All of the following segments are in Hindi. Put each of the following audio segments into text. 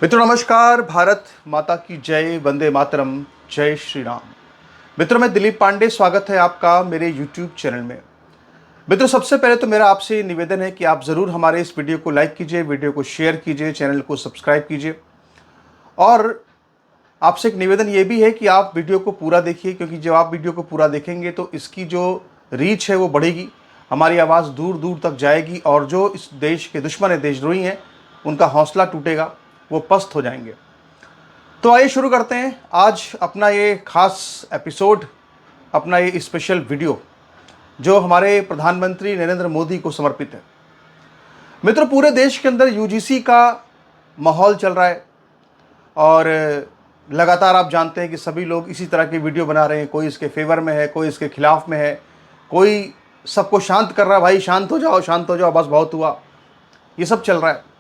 मित्रों नमस्कार। भारत माता की जय, वंदे मातरम, जय श्री राम। मित्रों मैं दिलीप पांडे, स्वागत है आपका मेरे YouTube चैनल में। मित्रों सबसे पहले तो मेरा आपसे निवेदन है कि आप ज़रूर हमारे इस वीडियो को लाइक कीजिए, वीडियो को शेयर कीजिए, चैनल को सब्सक्राइब कीजिए। और आपसे एक निवेदन ये भी है कि आप वीडियो को पूरा देखिए, क्योंकि जब आप वीडियो को पूरा देखेंगे तो इसकी जो रीच है वो बढ़ेगी, हमारी आवाज़ दूर दूर तक जाएगी और जो इस देश के दुश्मन है, देशद्रोही हैं, उनका हौसला टूटेगा, वो पस्त हो जाएंगे। तो आइए शुरू करते हैं आज अपना ये खास एपिसोड, अपना ये स्पेशल वीडियो जो हमारे प्रधानमंत्री नरेंद्र मोदी को समर्पित है। मित्रों पूरे देश के अंदर यूजीसी का माहौल चल रहा है और लगातार आप जानते हैं कि सभी लोग इसी तरह की वीडियो बना रहे हैं। कोई इसके फेवर में है, कोई इसके खिलाफ में है, कोई सबको शांत कर रहा है, भाई शांत हो जाओ, शांत हो जाओ, बस बहुत हुआ, ये सब चल रहा है।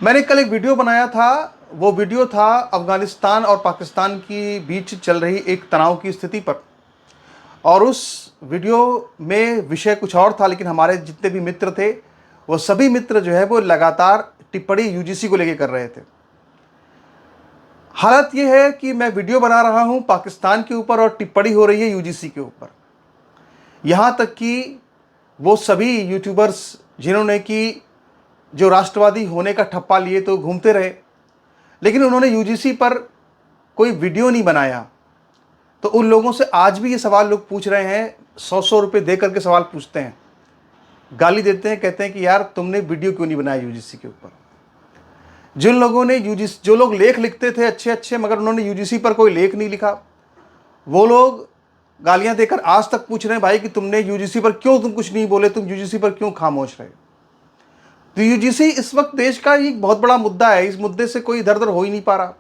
मैंने कल एक वीडियो बनाया था, वो वीडियो था अफगानिस्तान और पाकिस्तान की बीच चल रही एक तनाव की स्थिति पर, और उस वीडियो में विषय कुछ और था, लेकिन हमारे जितने भी मित्र थे वो सभी मित्र जो है वो लगातार टिप्पणी यूजीसी को लेकर कर रहे थे। हालत ये है कि मैं वीडियो बना रहा हूं पाकिस्तान के ऊपर और टिप्पणी हो रही है यूजीसी के ऊपर। यहां तक कि वो सभी यूट्यूबर्स जिन्होंने कि जो राष्ट्रवादी होने का ठप्पा लिए तो घूमते रहे, लेकिन उन्होंने यूजीसी पर कोई वीडियो नहीं बनाया, तो उन लोगों से आज भी ये सवाल लोग पूछ रहे हैं। 100-100 रुपये दे करके सवाल पूछते हैं, गाली देते हैं, कहते हैं कि यार तुमने वीडियो क्यों नहीं बनाया यूजीसी के ऊपर। जिन लोगों ने यूजीसी, जो लोग लेख लिखते थे अच्छे अच्छे, मगर उन्होंने यूजीसी पर कोई लेख नहीं लिखा, वो लोग गालियां देकर आज तक पूछ रहे हैं भाई कि तुमने यूजीसी पर क्यों तुम कुछ नहीं बोले, तुम यूजीसी पर क्यों खामोश रहे। तो यूजीसी इस वक्त देश का एक बहुत बड़ा मुद्दा है। इस मुद्दे से कोई इधर उधर हो ही नहीं पा रहा।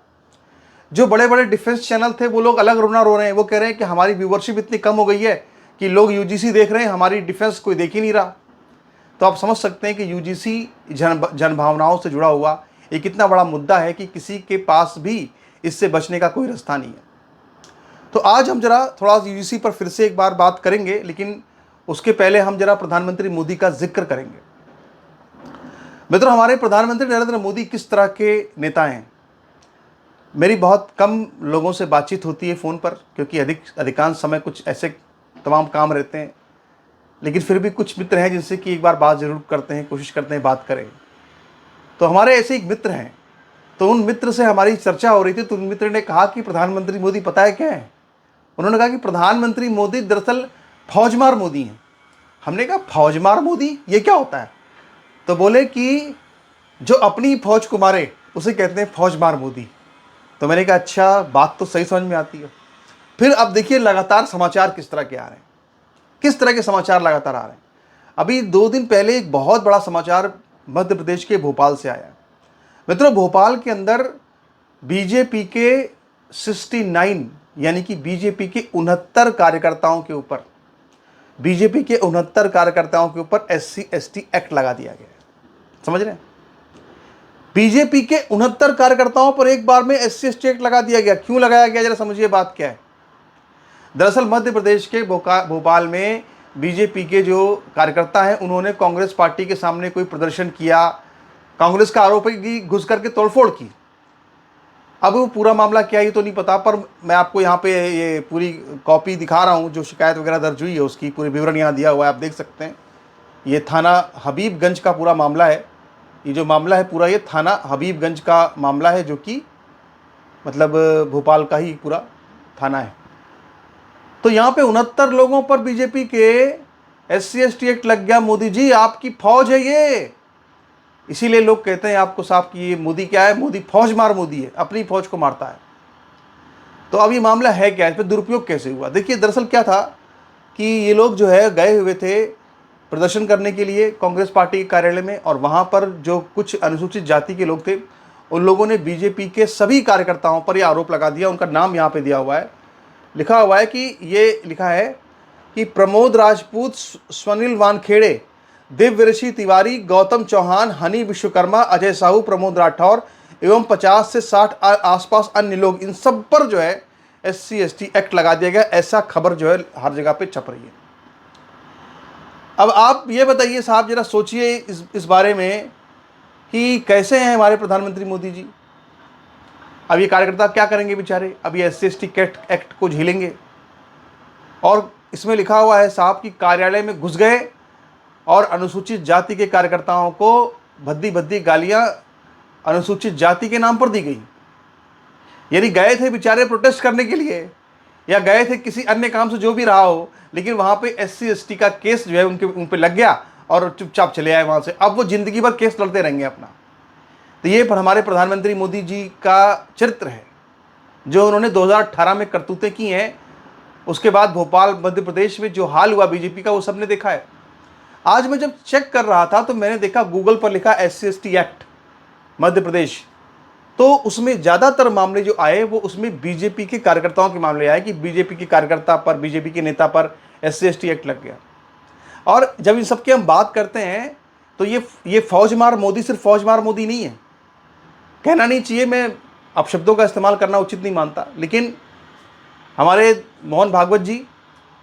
जो बड़े बड़े डिफेंस चैनल थे वो लोग अलग रोना रो रहे हैं। वो कह रहे हैं कि हमारी व्यूवरशिप इतनी कम हो गई है कि लोग यूजीसी देख रहे हैं, हमारी डिफेंस कोई देख ही नहीं रहा। तो आप समझ सकते हैं कि यूजीसी जनभावनाओं से जुड़ा हुआ एक कितना बड़ा मुद्दा है कि किसी के पास भी इससे बचने का कोई रास्ता नहीं है। तो आज हम जरा थोड़ा यूजीसी पर फिर से एक बार बात करेंगे, लेकिन उसके पहले हम जरा प्रधानमंत्री मोदी का जिक्र करेंगे। मित्रों हमारे प्रधानमंत्री नरेंद्र मोदी किस तरह के नेता हैं। मेरी बहुत कम लोगों से बातचीत होती है फ़ोन पर, क्योंकि अधिकांश समय कुछ ऐसे तमाम काम रहते हैं, लेकिन फिर भी कुछ मित्र हैं जिनसे कि एक बार बात ज़रूर करते हैं, कोशिश करते हैं बात करें। तो हमारे ऐसे एक मित्र हैं, तो उन मित्र से हमारी चर्चा हो रही थी, तो उन मित्र ने कहा कि प्रधानमंत्री मोदी पता है क्या है। उन्होंने कहा कि प्रधानमंत्री मोदी दरअसल फौजमार मोदी हैं। हमने कहा फौजमार मोदी ये क्या होता है। तो बोले कि जो अपनी फौज को मारे उसे कहते हैं फौजमार मोदी। तो मैंने कहा अच्छा, बात तो सही समझ में आती है। फिर अब देखिए लगातार समाचार किस तरह के आ रहे हैं, किस तरह के समाचार लगातार आ रहे हैं। अभी 2 दिन पहले एक बहुत बड़ा समाचार मध्य प्रदेश के भोपाल से आया। मित्रों भोपाल के अंदर बीजेपी के 69 यानी कि बीजेपी के 69 कार्यकर्ताओं के ऊपर, बीजेपी के 69 कार्यकर्ताओं के ऊपर SC/ST एक्ट लगा दिया गया है। समझ रहे हैं, बीजेपी के 69 कार्यकर्ताओं पर एक बार में SC/ST एक्ट लगा दिया गया। क्यों लगाया गया, जरा समझिए बात क्या है। दरअसल मध्य प्रदेश के भोपाल में बीजेपी के जो कार्यकर्ता हैं, उन्होंने कांग्रेस पार्टी के सामने कोई प्रदर्शन किया। कांग्रेस का आरोप है कि घुस करके तोड़फोड़ की। अब वो पूरा मामला क्या है ये तो नहीं पता, पर मैं आपको यहाँ पे ये पूरी कॉपी दिखा रहा हूँ, जो शिकायत वगैरह दर्ज हुई है उसकी पूरी विवरण यहाँ दिया हुआ है, आप देख सकते हैं। ये थाना हबीबगंज का पूरा मामला है। ये जो मामला है पूरा, ये थाना हबीबगंज का मामला है, जो कि मतलब भोपाल का ही पूरा थाना है। तो यहाँ पे 69 लोगों पर बीजेपी के SC/ST एक्ट लग गया। मोदी जी आपकी फौज है ये, इसीलिए लोग कहते हैं आपको साफ कि ये मोदी क्या है, मोदी फौजमार मोदी है, अपनी फौज को मारता है। तो अब ये मामला है क्या, इस पर दुरुपयोग कैसे हुआ। देखिए दरअसल क्या था कि ये लोग जो है गए हुए थे प्रदर्शन करने के लिए कांग्रेस पार्टी के कार्यालय में, और वहाँ पर जो कुछ अनुसूचित जाति के लोग थे, उन लोगों ने बीजेपी के सभी कार्यकर्ताओं पर यह आरोप लगा दिया। उनका नाम यहाँ पे दिया हुआ है, लिखा हुआ है कि ये लिखा है कि प्रमोद राजपूत, स्वनिल वानखेड़े, दिव्य ऋषि तिवारी, गौतम चौहान, हनी विश्वकर्मा, अजय साहू, प्रमोद राठौर एवं 50 से 60 आसपास अन्य लोग, इन सब पर जो है SC/ST एक्ट लगा दिया गया। ऐसा खबर जो है हर जगह पे छप रही है। अब आप ये बताइए साहब, जरा सोचिए इस बारे में कि कैसे हैं हमारे प्रधानमंत्री मोदी जी। अब ये कार्यकर्ता क्या करेंगे बेचारे, अब ये SC/ST एक्ट को झेलेंगे। और इसमें लिखा हुआ है साहब कि कार्यालय में घुस गए और अनुसूचित जाति के कार्यकर्ताओं को भद्दी भद्दी गालियां अनुसूचित जाति के नाम पर दी गई। यानी गए थे बेचारे प्रोटेस्ट करने के लिए या गए थे किसी अन्य काम से, जो भी रहा हो, लेकिन वहां पे SC/ST का केस जो है उन पे लग गया और चुपचाप चले आए वहां से। अब वो जिंदगी भर केस लड़ते रहेंगे अपना। तो ये हमारे प्रधानमंत्री मोदी जी का चरित्र है, जो उन्होंने 2018 में करतूतें की हैं। उसके बाद भोपाल मध्य प्रदेश में जो हाल हुआ बीजेपी का, वो सबने देखा है। आज मैं जब चेक कर रहा था तो मैंने देखा गूगल पर लिखा SC/ST एक्ट मध्य प्रदेश, तो उसमें ज़्यादातर मामले जो आए वो उसमें बीजेपी के कार्यकर्ताओं के मामले आए कि बीजेपी के कार्यकर्ता पर, बीजेपी के नेता पर SC/ST एक्ट लग गया। और जब इन सब की हम बात करते हैं तो ये फौज मार मोदी सिर्फ फौज मार मोदी नहीं है, कहना नहीं चाहिए, मैं अपशब्दों का इस्तेमाल करना उचित नहीं मानता, लेकिन हमारे मोहन भागवत जी,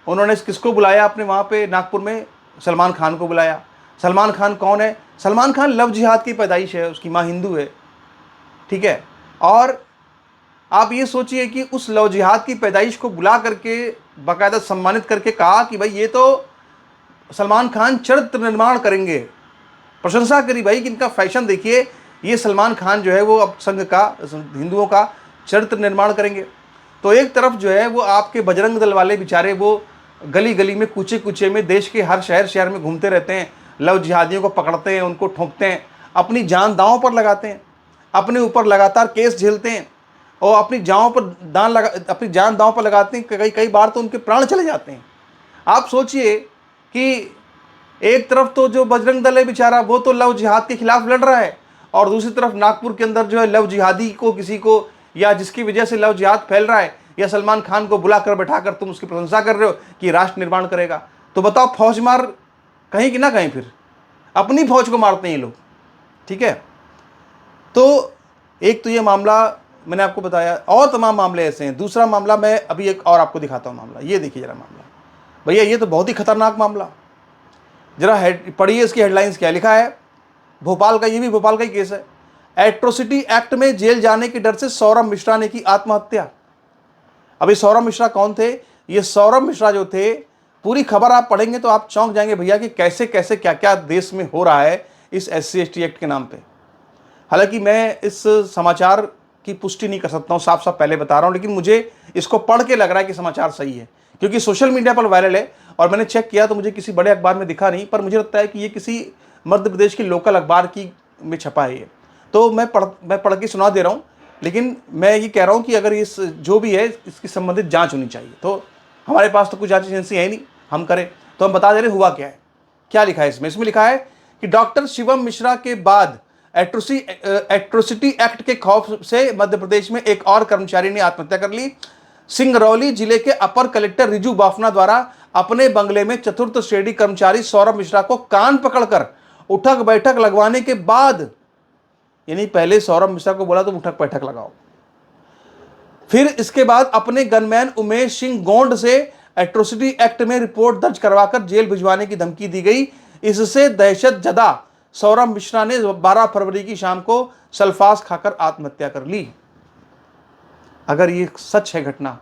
उन्होंने किसको बुलाया अपने वहाँ पे नागपुर में? सलमान खान को बुलाया। सलमान खान कौन है? सलमान खान लव जिहाद की पैदाइश है, उसकी माँ हिंदू है, ठीक है। और आप ये सोचिए कि उस लव जिहाद की पैदाइश को बुला करके बाकायदा सम्मानित करके कहा कि भाई ये तो सलमान खान चरित्र निर्माण करेंगे। प्रशंसा करी भाई कि इनका फैशन देखिए, ये सलमान खान जो है वो अब संघ का, हिंदुओं का चरित्र निर्माण करेंगे। तो एक तरफ जो है वो आपके बजरंग दल वाले बेचारे वो गली गली में, कूचे कूचे में, देश के हर शहर में घूमते रहते हैं, लव जिहादियों को पकड़ते हैं, उनको ठोंकते हैं, अपनी जान दांव पर लगाते हैं, अपने ऊपर लगातार केस झेलते हैं और अपनी जान दांव पर लगाते हैं। कई बार तो उनके प्राण चले जाते हैं। आप सोचिए कि एक तरफ तो जो बजरंग दल है बेचारा, वो तो लव जिहाद के खिलाफ लड़ रहा है, और दूसरी तरफ नागपुर के अंदर जो है लव जिहादी को, किसी को या जिसकी वजह से लव जिहाद फैल रहा है, या सलमान खान को बुलाकर बैठाकर तुम उसकी प्रशंसा कर रहे हो कि राष्ट्र निर्माण करेगा। तो बताओ, फौज मार कहीं कि ना कहीं फिर अपनी फौज को मारते हैं ये लोग, ठीक है। तो एक तो ये मामला मैंने आपको बताया, और तमाम मामले ऐसे हैं। दूसरा मामला मैं अभी एक और आपको दिखाता हूँ मामला, ये देखिए जरा मामला भैया, ये तो बहुत ही खतरनाक मामला। जरा पढ़िए इसकी हेडलाइंस क्या लिखा है। भोपाल का, ये भी भोपाल का ही केस है। एट्रोसिटी एक्ट में जेल जाने के डर से सौरभ मिश्रा ने की आत्महत्या। अभी सौरभ मिश्रा कौन थे? ये सौरभ मिश्रा जो थे, पूरी खबर आप पढ़ेंगे तो आप चौंक जाएंगे भैया कि कैसे कैसे क्या क्या देश में हो रहा है इस SC/ST एक्ट के नाम पे। हालांकि मैं इस समाचार की पुष्टि नहीं कर सकता हूँ, साफ साफ पहले बता रहा हूँ, लेकिन मुझे इसको पढ़ के लग रहा है कि समाचार सही है, क्योंकि सोशल मीडिया पर वायरल है और मैंने चेक किया तो मुझे किसी बड़े अखबार में दिखा नहीं, पर मुझे लगता है कि ये किसी मध्य प्रदेश की लोकल अखबार की में छपा है ये। तो मैं पढ़ के सुना दे रहा हूँ, लेकिन मैं ये कह रहा हूँ कि अगर इस जो भी है इसकी संबंधित जांच होनी चाहिए। तो हमारे पास तो कुछ जांच एजेंसी है नहीं, हम करें तो हम बता दे रहे हुआ क्या है। क्या लिखा है इसमें लिखा है कि डॉक्टर शिवम मिश्रा के बाद एट्रोसिटी एक्ट के खौफ से मध्य प्रदेश में एक और कर्मचारी ने आत्महत्या कर ली। सिंगरौली जिले के अपर कलेक्टर रिजू बाफना द्वारा अपने बंगले में चतुर्थ श्रेणी कर्मचारी सौरभ मिश्रा को कान पकड़कर उठक बैठक लगवाने के बाद, यानी पहले सौरभ मिश्रा को बोला तुम उठक बैठक लगाओ, फिर इसके बाद अपने गनमैन उमेश सिंह गोंड से एट्रोसिटी एक्ट में रिपोर्ट दर्ज करवाकर जेल भिजवाने की धमकी दी गई। इससे दहशत जदा सौरभ मिश्रा ने 12 फरवरी की शाम को सल्फास खाकर आत्महत्या कर ली। अगर ये सच है घटना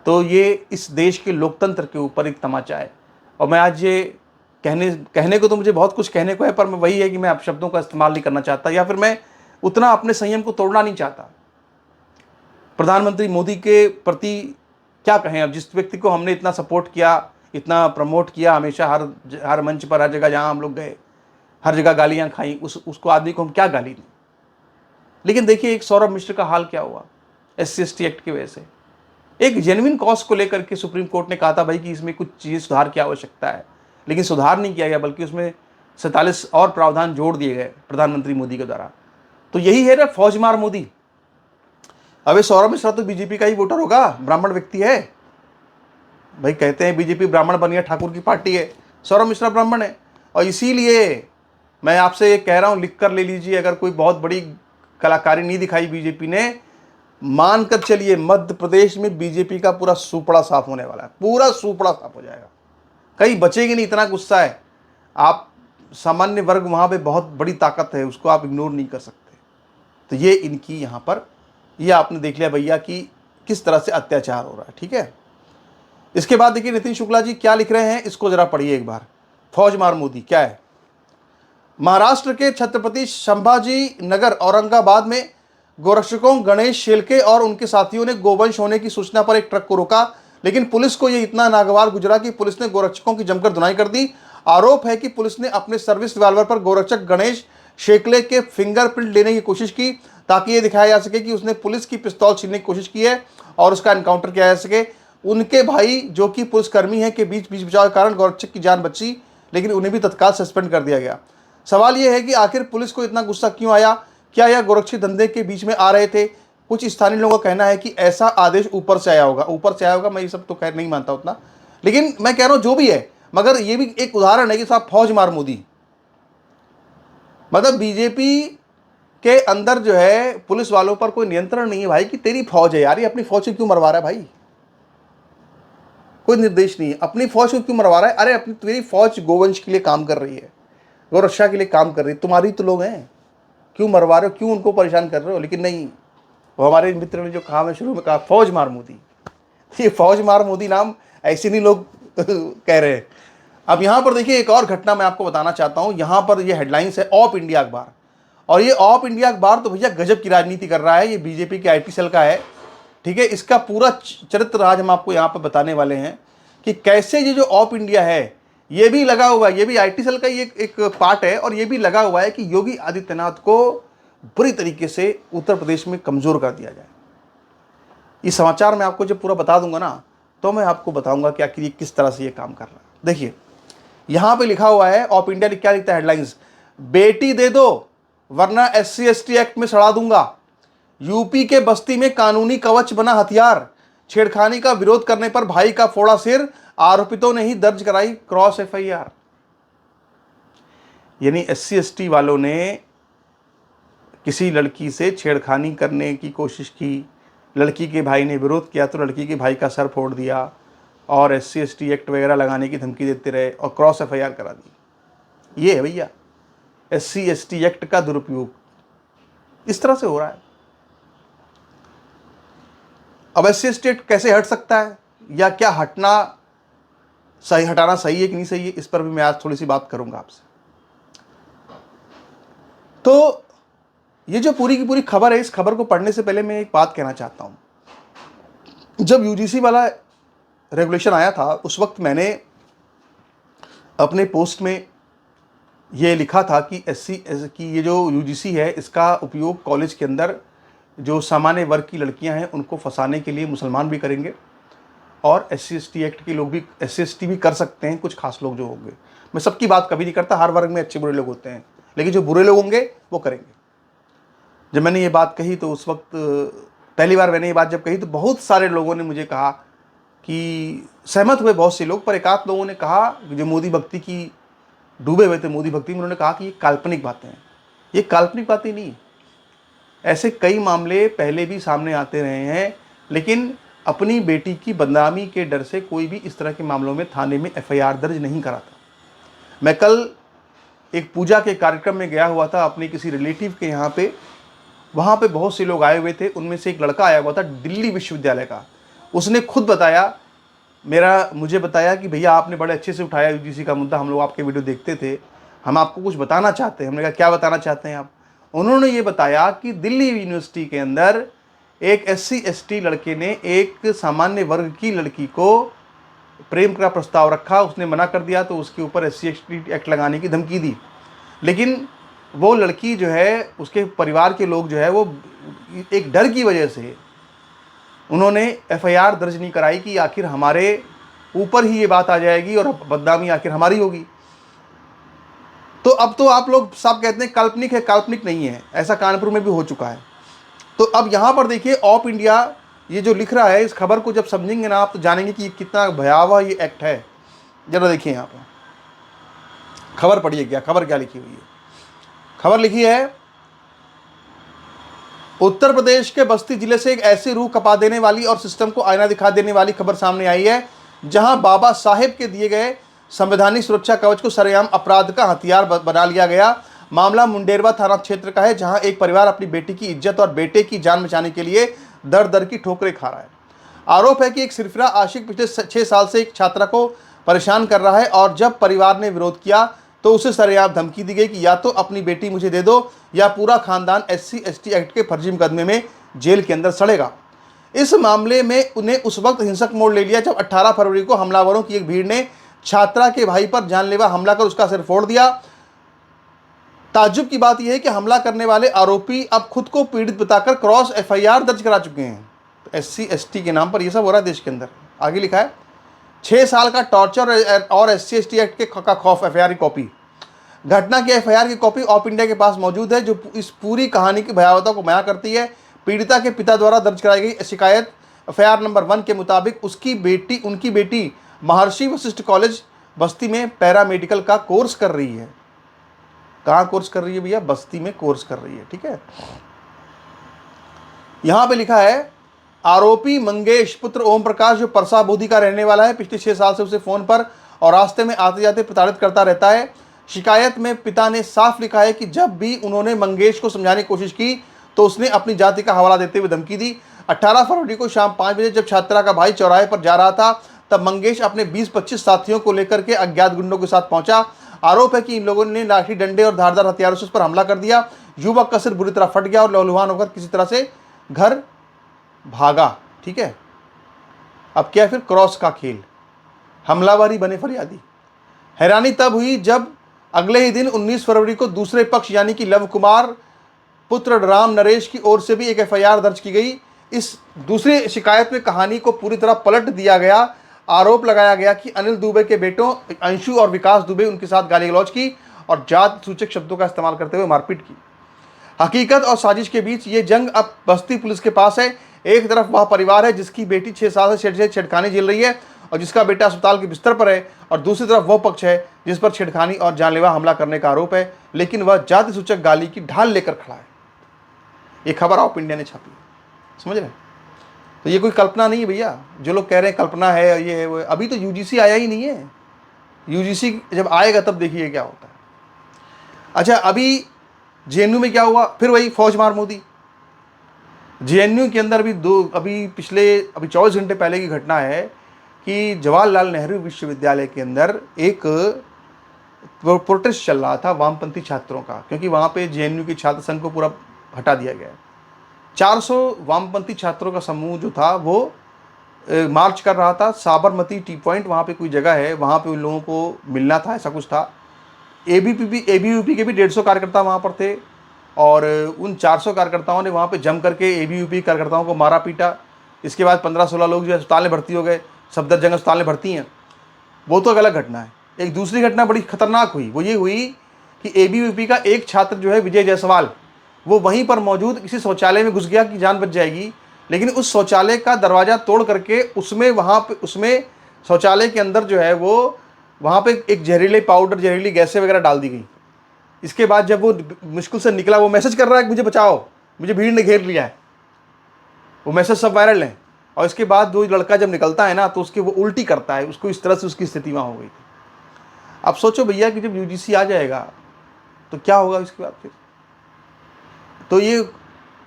तो ये इस देश के लोकतंत्र के ऊपर एक तमाचा है। और मैं आज ये कहने को तो मुझे बहुत कुछ कहने को है, पर मैं वही है कि मैं अपशब्दों का इस्तेमाल नहीं करना चाहता, या फिर मैं उतना अपने संयम को तोड़ना नहीं चाहता। प्रधानमंत्री मोदी के प्रति क्या कहें, अब जिस व्यक्ति को हमने इतना सपोर्ट किया, इतना प्रमोट किया, हमेशा हर मंच पर, हर जगह जहां हम लोग गए, हर जगह गालियां खाई, उसको आदमी को हम क्या गाली दें। लेकिन देखिए एक सौरभ मिश्र का हाल क्या हुआ SC/ST एक्ट की वजह से। एक जेन्युइन कॉज को लेकर के सुप्रीम कोर्ट ने कहा था भाई कि इसमें कुछ चीज़ें सुधार की आवश्यकता है, लेकिन सुधार नहीं किया गया, बल्कि उसमें 47 और प्रावधान जोड़ दिए गए प्रधानमंत्री मोदी के द्वारा। तो यही है ना फौज मार मोदी। अबे सौरभ मिश्रा तो बीजेपी का ही वोटर होगा, ब्राह्मण व्यक्ति है भाई, कहते हैं बीजेपी ब्राह्मण बनिया ठाकुर की पार्टी है, सौरभ मिश्रा ब्राह्मण है। और इसीलिए मैं आपसे ये कह रहा हूँ, लिख कर ले लीजिए, अगर कोई बहुत बड़ी कलाकारी नहीं दिखाई बीजेपी ने, मानकर चलिए मध्य प्रदेश में बीजेपी का पूरा सूपड़ा साफ होने वाला है, पूरा सूपड़ा साफ हो जाएगा, कहीं बचेगी नहीं, इतना गुस्सा है। आप सामान्य वर्ग वहाँ पे बहुत बड़ी ताकत है, उसको आप इग्नोर नहीं कर सकते। तो ये इनकी यहाँ पर, ये आपने देख लिया भैया कि किस तरह से अत्याचार हो रहा है, ठीक है। इसके बाद देखिए नितिन शुक्ला जी क्या लिख रहे हैं, इसको जरा पढ़िए एक बार। फौज मार मोदी क्या है। महाराष्ट्र के छत्रपति संभाजी नगर औरंगाबाद में गोरक्षकों गणेश शेलके और उनके साथियों ने गोवंश होने की सूचना पर एक ट्रक को रोका, लेकिन पुलिस को यह इतना नागवार गुजरा कि पुलिस ने गोरक्षकों की जमकर धुनाई कर दी। आरोप है कि पुलिस ने अपने सर्विस रिवाल्वर पर गोरक्षक गणेश शेकले के फिंगरप्रिंट लेने की कोशिश की, ताकि यह दिखाया जा सके कि उसने पुलिस की पिस्तौल छीनने की कोशिश की है और उसका एनकाउंटर किया जा सके। उनके भाई जो कि पुलिसकर्मी हैं के बीच बचाव के कारण गोरक्षक की जान बची, लेकिन उन्हें भी तत्काल सस्पेंड कर दिया गया। सवाल यह है कि आखिर पुलिस को इतना गुस्सा क्यों आया, क्या यह गोरक्षी धंधे के बीच में आ रहे थे। कुछ स्थानीय लोगों का कहना है कि ऐसा आदेश ऊपर से आया होगा। मैं ये सब तो खैर नहीं मानता उतना, लेकिन मैं कह रहा हूं जो भी है, मगर ये भी एक उदाहरण है कि साहब फौज मार मोदी, मतलब बीजेपी के अंदर जो है पुलिस वालों पर कोई नियंत्रण नहीं है भाई, कि तेरी फौज है यार, ये अपनी फौज से क्यों मरवा रहा है भाई, कोई निर्देश नहीं है, अपनी फौज को क्यों मरवा रहा है। अरे अपनी तेरी फौज गोवंश के लिए काम कर रही है, गौरक्षा के लिए काम कर रही है, तुम्हारी तो लोग हैं, क्यों मरवा रहे हो, क्यों उनको परेशान कर रहे हो। लेकिन नहीं, वो हमारे मित्र ने जो कहा, मैं शुरू में कहा फौज मार मोदी, ये फौज मार मोदी नाम ऐसे नहीं लोग कह रहे हैं। अब यहाँ पर देखिए एक और घटना मैं आपको बताना चाहता हूँ। यहाँ पर ये हेडलाइंस है ऑप इंडिया अखबार, और ये ऑप इंडिया अखबार तो भैया गजब की राजनीति कर रहा है। ये बीजेपी के IT सेल का है, ठीक है। इसका पूरा चरित्र आज हम आपको यहाँ पर बताने वाले हैं कि कैसे ये जो ऑप इंडिया है ये भी लगा हुआ है, ये भी IT सेल का ही एक पार्ट है, और ये भी लगा हुआ है कि योगी आदित्यनाथ को बुरी तरीके से उत्तर प्रदेश में कमजोर कर दिया जाए। ये समाचार मैं आपको जब पूरा बता दूंगा ना, तो मैं आपको बताऊंगा कि आखिर ये किस तरह से ये काम कर रहा है। देखिए यहां पे लिखा हुआ है, ऑप इंडिया क्या लिखता है हेडलाइंस, बेटी दे दो वरना SC/ST एक्ट में सड़ा दूंगा। यूपी के बस्ती में कानूनी कवच बना हथियार, छेड़खानी का विरोध करने पर भाई का फोड़ा सिर, आरोपितों ने ही दर्ज कराई क्रॉस FIR। यानी SC/ST वालों ने किसी लड़की से छेड़खानी करने की कोशिश की, लड़की के भाई ने विरोध किया तो लड़की के भाई का सर फोड़ दिया, और SC/ST एक्ट वगैरह लगाने की धमकी देते रहे और क्रॉस FIR करा दी। ये है भैया SC/ST एक्ट का दुरुपयोग, इस तरह से हो रहा है। अब SC/ST एक्ट कैसे हट सकता है, या क्या हटाना सही है कि नहीं सही है, इस पर भी मैं आज थोड़ी सी बात करूंगा आपसे। तो ये जो पूरी की पूरी खबर है, इस खबर को पढ़ने से पहले मैं एक बात कहना चाहता हूं। जब UGC वाला रेगुलेशन आया था, उस वक्त मैंने अपने पोस्ट में ये लिखा था कि की ये जो UGC है, इसका उपयोग कॉलेज के अंदर जो सामान्य वर्ग की लड़कियां हैं उनको फंसाने के लिए मुसलमान भी करेंगे, और SC/ST एक्ट के लोग भी, SC/ST भी कर सकते हैं, कुछ खास लोग जो होंगे। मैं सबकी बात कभी नहीं करता, हर वर्ग में अच्छे बुरे लोग होते हैं, लेकिन जो बुरे लोग होंगे वो करेंगे। जब मैंने ये बात कही तो उस वक्त पहली बार मैंने ये बात जब कही तो बहुत सारे लोगों ने मुझे कहा कि सहमत हुए बहुत से लोग, पर एक आध लोगों ने कहा जो मोदी भक्ति की डूबे हुए थे, मोदी भक्ति में, उन्होंने कहा कि ये काल्पनिक बातें हैं। ये काल्पनिक बातें नहीं, ऐसे कई मामले पहले भी सामने आते रहे हैं, लेकिन अपनी बेटी की बदनामी के डर से कोई भी इस तरह के मामलों में थाने में FIR दर्ज नहीं कराता। मैं कल एक पूजा के कार्यक्रम में गया हुआ था अपने किसी रिलेटिव के यहाँ पे, वहाँ पे बहुत से लोग आए हुए थे। उनमें से एक लड़का आया हुआ था दिल्ली विश्वविद्यालय का। उसने खुद बताया, मुझे बताया कि भैया आपने बड़े अच्छे से उठाया UGC का मुद्दा, हम लोग आपके वीडियो देखते थे, हम आपको कुछ बताना चाहते हैं। हमने कहा क्या बताना चाहते हैं आप। उन्होंने ये बताया कि दिल्ली यूनिवर्सिटी के अंदर एक SC/ST लड़के ने एक सामान्य वर्ग की लड़की को प्रेम का प्रस्ताव रखा, उसने मना कर दिया तो उसके ऊपर SC/ST एक्ट लगाने की धमकी दी। लेकिन वो लड़की जो है, उसके परिवार के लोग जो है, वो एक डर की वजह से उन्होंने FIR दर्ज नहीं कराई कि आखिर हमारे ऊपर ही ये बात आ जाएगी और बदनामी आखिर हमारी होगी। तो अब तो आप लोग सब कहते हैं काल्पनिक है, काल्पनिक नहीं है, ऐसा कानपुर में भी हो चुका है। तो अब यहाँ पर देखिए ऑप इंडिया ये जो लिख रहा है, इस खबर को जब समझेंगे ना आप तो जानेंगे कि कितना भयावह ये एक्ट है। जरा देखिए यहाँ पर खबर पढ़िए, खबर क्या लिखी हुई है। खबर लिखी है, उत्तर प्रदेश के बस्ती जिले से एक ऐसी रूह कपा देने वाली और सिस्टम को आईना दिखा देने वाली खबर सामने आई है, जहां बाबा साहेब के दिए गए संवैधानिक सुरक्षा कवच को सरेआम अपराध का हथियार बना लिया गया। मामला मुंडेरवा थाना क्षेत्र का है, जहां एक परिवार अपनी बेटी की इज्जत और बेटे की जान बचाने के लिए दर दर की ठोकरें खा रहा है। आरोप है कि एक सिरफिरा आशिक पिछले 6 साल से एक छात्रा को परेशान कर रहा है और जब परिवार ने विरोध किया तो उसे सरेआम धमकी दी गई कि या तो अपनी बेटी मुझे दे दो या पूरा खानदान SC/ST एक्ट के फर्जी मुकदमे में जेल के अंदर सड़ेगा। इस मामले में उन्हें उस वक्त हिंसक मोड़ ले लिया जब 18 फरवरी को हमलावरों की एक भीड़ ने छात्रा के भाई पर जानलेवा हमला कर उसका सिर फोड़ दिया। ताज्जुब की बात यह है कि हमला करने वाले आरोपी अब खुद को पीड़ित बताकर क्रॉस FIR दर्ज करा चुके हैं। तो SC/ST के नाम पर यह सब हो रहा है देश के अंदर। आगे लिखा है 6 साल का टॉर्चर और SC/ST एक्ट का खौफ, FIR की कॉपी। घटना की FIR की कॉपी ऑफ इंडिया के पास मौजूद है, जो इस पूरी कहानी की भयावहता को बयां करती है। पीड़िता के पिता द्वारा दर्ज कराई गई शिकायत FIR नंबर 1 के मुताबिक उनकी बेटी महर्षि वशिष्ठ कॉलेज बस्ती में पैरामेडिकल का कोर्स कर रही है। कहाँ कोर्स कर रही है भैया? बस्ती में कोर्स कर रही है। ठीक है, यहां पे लिखा है आरोपी मंगेश पुत्र ओम प्रकाश, जो परसा बोधी का रहने वाला है, पिछले 6 साल से उसे फोन पर और रास्ते में आते जाते प्रताड़ित करता रहता है। शिकायत में पिता ने साफ लिखा है कि जब भी उन्होंने मंगेश को समझाने की कोशिश की तो उसने अपनी जाति का हवाला देते हुए धमकी दी। 18 फरवरी को शाम 5 बजे जब छात्रा का भाई चौराहे पर जा रहा था तब मंगेश अपने 20-25 साथियों को लेकर के अज्ञात गुंडों के साथ पहुंचा। आरोप है कि इन लोगों ने लाठी डंडे और धारदार हथियारों से उस पर हमला कर दिया। युवक का सिर बुरी तरह फट गया और लहूलुहान होकर किसी तरह से घर भागा। ठीक है, अब क्या? फिर क्रॉस का खेल, हमलावरी बने फरियादी। हैरानी तब हुई जब अगले ही दिन 19 फरवरी को दूसरे पक्ष यानी कि लव कुमार पुत्र राम नरेश की ओर से भी एक FIR दर्ज की गई। इस दूसरी शिकायत में कहानी को पूरी तरह पलट दिया गया। आरोप लगाया गया कि अनिल दुबे के बेटों अंशु और विकास दुबे उनके साथ गाली गलौज की और जात सूचक शब्दों का इस्तेमाल करते हुए मारपीट की। हकीकत और साजिश के बीच ये जंग अब बस्ती पुलिस के पास है। एक तरफ वह परिवार है जिसकी बेटी 6 साल से छेड़खानी झेल रही है और जिसका बेटा अस्पताल के बिस्तर पर है, और दूसरी तरफ वह पक्ष है जिस पर छेड़खानी और जानलेवा हमला करने का आरोप है, लेकिन वह जाति सूचक गाली की ढाल लेकर खड़ा है। ये खबर ऑफ इंडिया ने छापी, समझ रहे? तो ये कोई कल्पना नहीं है भैया, जो लोग कह रहे हैं कल्पना है, ये है वो। अभी तो UGC आया ही नहीं है। UGC जब आएगा तब देखिए क्या होता है। अच्छा, अभी JNU में क्या हुआ? फिर वही फौज मार मोदी। JNU के अंदर अभी 24 घंटे पहले की घटना है कि जवाहरलाल नेहरू विश्वविद्यालय के अंदर एक प्रोटेस्ट चल रहा था वामपंथी छात्रों का, क्योंकि वहाँ पे JNU के छात्र संघ को पूरा हटा दिया गया। 400 वामपंथी छात्रों का समूह जो था वो मार्च कर रहा था। साबरमती टी पॉइंट वहाँ पे कोई जगह है, वहाँ पे उन लोगों को मिलना था, ऐसा कुछ था। ABVP के भी 150 कार्यकर्ता वहाँ पर थे और उन 400 कार्यकर्ताओं ने वहाँ पे जम करके ABVP कार्यकर्ताओं को मारा पीटा। इसके बाद 15-16 लोग जो अस्पताल में भर्ती हो गए, सफदरजंग अस्पताल में भर्ती हैं। वो तो अलग घटना है। एक दूसरी घटना बड़ी खतरनाक हुई, वो ये हुई कि ABVP का एक छात्र जो है विजय जायसवाल, वो वहीं पर मौजूद किसी शौचालय में घुस गया कि जान बच जाएगी, लेकिन उस शौचालय का दरवाज़ा तोड़ करके उसमें शौचालय के अंदर जो है वो वहाँ पे एक जहरीले पाउडर, जहरीली गैसें वगैरह डाल दी गई। इसके बाद जब वो मुश्किल से निकला, वो मैसेज कर रहा है कि मुझे बचाओ, मुझे भीड़ ने घेर लिया है। वो मैसेज सब वायरल हैं। और इसके बाद वो लड़का जब निकलता है ना तो उसके वो उल्टी करता है, उसको इस तरह से उसकी स्थिति वहाँ हो गई थी। अब सोचो भैया कि जब UGC आ जाएगा तो क्या होगा इसके बाद फिर? तो ये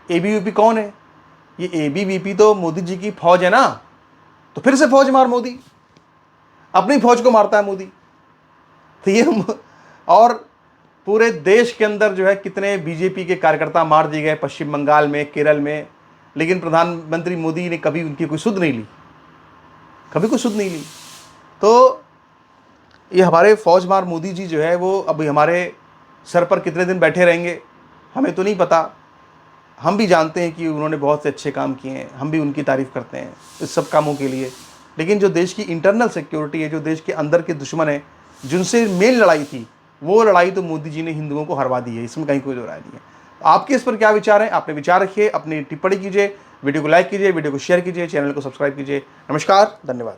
ABVP कौन है? ये ABVP तो मोदी जी की फौज है ना, तो फिर से फौज मार मोदी, अपनी फौज को मारता है मोदी। तो ये और पूरे देश के अंदर जो है कितने BJP के कार्यकर्ता मार दिए गए, पश्चिम बंगाल में, केरल में, लेकिन प्रधानमंत्री मोदी ने कभी उनकी कोई सुध नहीं ली, कभी कोई सुध नहीं ली। तो ये हमारे फौज मार मोदी जी जो है वो अभी हमारे सर पर कितने दिन बैठे रहेंगे हमें तो नहीं पता। हम भी जानते हैं कि उन्होंने बहुत से अच्छे काम किए हैं, हम भी उनकी तारीफ़ करते हैं इस सब कामों के लिए, लेकिन जो देश की इंटरनल सिक्योरिटी है, जो देश के अंदर के दुश्मन है, जिनसे मेन लड़ाई थी, वो लड़ाई तो मोदी जी ने हिंदुओं को हरवा दी है, इसमें कहीं कोई दो राय नहीं है। आपके इस पर क्या विचार हैं? अपने विचार रखिए, अपनी टिप्पणी कीजिए, वीडियो को लाइक कीजिए, वीडियो को शेयर कीजिए, चैनल को सब्सक्राइब कीजिए। नमस्कार, धन्यवाद।